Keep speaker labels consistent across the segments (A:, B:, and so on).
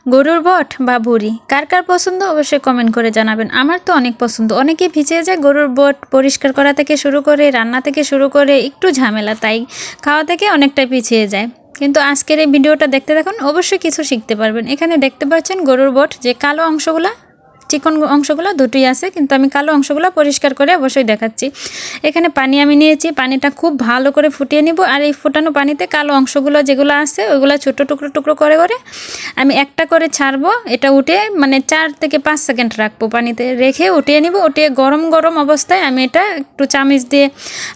A: গরুর বট বা ভুঁড়ি কার কার পছন্দ অবশ্যই কমেন্ট করে জানাবেন। আমার তো অনেক পছন্দ। অনেকেই ভিজে যায় গরুর বট পরিষ্কার করা থেকে শুরু করে রান্না থেকে শুরু করে একটু ঝামেলা, তাই খাওয়া থেকে অনেকটাই পিছিয়ে যায়। কিন্তু আজকের এই ভিডিওটা দেখতে দেখুন, অবশ্যই কিছু শিখতে পারবেন। এখানে দেখতে পাচ্ছেন গরুর বট, যে কালো অংশগুলা, চিকন অংশগুলো দুটোই আছে, কিন্তু আমি কালো অংশগুলো পরিষ্কার করে অবশ্যই দেখাচ্ছি। এখানে পানি আমি নিয়েছি, পানিটা খুব ভালো করে ফুটিয়ে নিব। আর এই ফোটানো পানিতে কালো অংশগুলো যেগুলো আছে ওইগুলো ছোটো টুকরো টুকরো করে করে আমি একটা করে ছাড়বো। এটা উঠে মানে 4 থেকে 5 সেকেন্ড রাখবো, পানিতে রেখে উঠিয়ে নিব। উঠিয়ে গরম গরম অবস্থায় আমি এটা একটু চামচ দিয়ে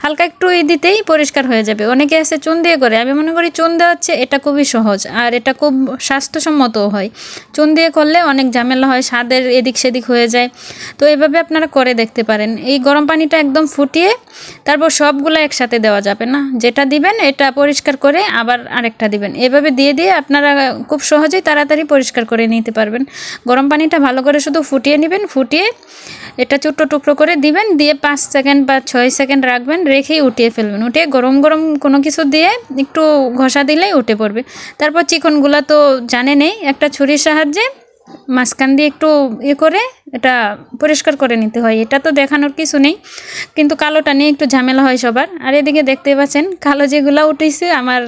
A: হালকা একটু দিতেই পরিষ্কার হয়ে যাবে। অনেকে আছে চুন দিয়ে করে, আমি মনে করি চুন দেওয়া হচ্ছে এটা খুবই সহজ আর এটা খুব স্বাস্থ্যসম্মতও হয়। চুন দিয়ে করলে অনেক ঝামেলা হয়, স্বাদের এদিক সেদিক হয়ে যায়। তো এইভাবে আপনারা করে দেখতে পারেন। এই গরম পানিটা একদম ফুটিয়ে তারপর সবগুলো একসাথে দেওয়া যাবে না, যেটা দিবেন এটা পরিষ্কার করে আবার আরেকটা দিবেন। এভাবে দিয়ে দিয়ে আপনারা খুব সহজেই তাড়াতাড়ি পরিষ্কার করে নিতে পারবেন। গরম পানিটা ভালো করে শুধু ফুটিয়ে নেবেন, ফুটিয়ে এটা ছোট্ট টুকরো করে দিবেন, দিয়ে 5 সেকেন্ড বা 6 সেকেন্ড রাখবেন, রেখেই উঠিয়ে ফেলবেন। উঠিয়ে গরম গরম কোনো কিছু দিয়ে একটু ঘষা দিলেই উঠে পড়বে। তারপর চিকনগুলা তো জানেনই, একটা ছুরির সাহায্যে মাঝখান দিয়ে একটু করে এটা পরিষ্কার করে নিতে হয়। এটা তো দেখানোর কিছু নেই, কিন্তু কালোটা নিয়ে একটু ঝামেলা হয় সবার। আর এদিকে দেখতে পাচ্ছেন কালো যেগুলো উঠেছে, আমার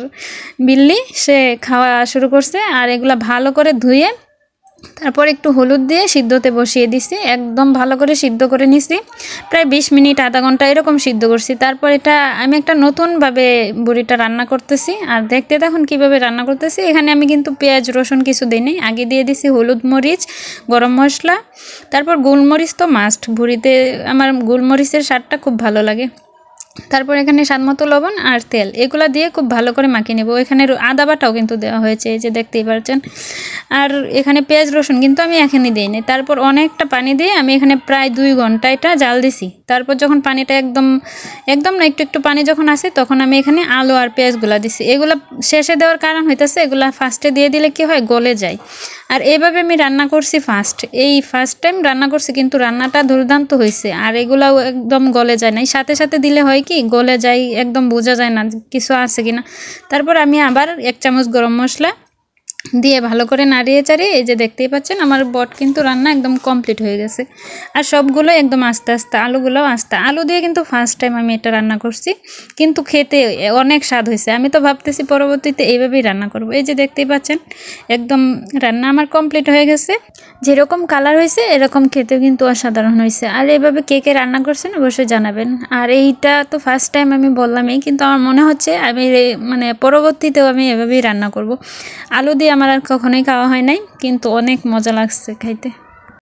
A: বিল্লি সে খাওয়া শুরু করছে। আর এগুলা ভালো করে ধুয়ে তারপর একটু হলুদ দিয়ে সিদ্ধতে বসিয়ে দিছি। একদম ভালো করে সিদ্ধ করে নিছি, প্রায় 20 মিনিট আধা ঘন্টা এরকম সিদ্ধ করছি। তারপর এটা আমি একটা নতুনভাবে বুড়িটা রান্না করতেছি। আর দেখতে দেখুন কীভাবে রান্না করতেছি। এখানে আমি কিন্তু পেঁয়াজ রসুন কিছু দিই নি, আগে দিয়ে দিছি হলুদ মরিচ, গরম মশলা, তারপর গোলমরিচ তো মাস্ট। বুড়িতে আমার গোলমরিচের স্বাদটা খুব ভালো লাগে। তারপর এখানে স্বাদমতো লবণ আর তেল, এগুলা দিয়ে খুব ভালো করে মাখিয়ে নেব। এখানে আদা বাটাও কিন্তু দেওয়া হয়েছে, এই যে দেখতেই পাচ্ছেন। আর এখানে পেঁয়াজ রসুন কিন্তু আমি এখনই দিইনি। তারপর অনেকটা পানি দিয়ে আমি এখানে প্রায় 2 ঘন্টা এটা জাল দিছি। তারপর যখন পানিটা একদম না একটু একটু পানি যখন আসে, তখন আমি এখানে আলু আর পেঁয়াজগুলা দিছি। এগুলা শেষে দেওয়ার কারণ হইতেছে এগুলা ফার্স্টে দিয়ে দিলে কি হয়, গলে যায়। আর এইভাবে আমি রান্না করছি ফার্স্ট টাইম রান্না করছি, কিন্তু রান্নাটা দুর্দান্ত হয়েছে। আর এগুলাও একদম গলে যায় না, সাথে সাথে দিলে হয় কি গলে যায়, একদম বোঝা যায় না কিছু আছে কিনা। তারপর আমি আবার 1 চামচ গরম মশলা দিয়ে ভালো করে নাড়িয়ে চাড়িয়ে, এই যে দেখতেই পাচ্ছেন আমার বট কিন্তু রান্না একদম কমপ্লিট হয়ে গেছে। আর সবগুলো একদম আস্তে আস্তে, আলুগুলোও আস্তে। আলু দিয়ে কিন্তু ফার্স্ট টাইম আমি এটা রান্না করছি, কিন্তু খেতে অনেক স্বাদ হয়েছে। আমি তো ভাবতেছি পরবর্তীতে এইভাবেই রান্না করব। এই যে দেখতেই পাচ্ছেন একদম রান্না আমার কমপ্লিট হয়ে গেছে। যেরকম কালার হয়েছে এরকম খেতেও কিন্তু অসাধারণ হয়েছে। আর এইভাবে কে কে রান্না করছেন অবশ্যই জানাবেন। আর এইটা তো ফার্স্ট টাইম আমি বললামই, কিন্তু আমার মনে হচ্ছে আমি মানে পরবর্তীতেও আমি এভাবেই রান্না করব। আলু দিয়ে আমার আর কখনোই খাওয়া হয় নাই, কিন্তু অনেক মজা লাগছে খাইতে।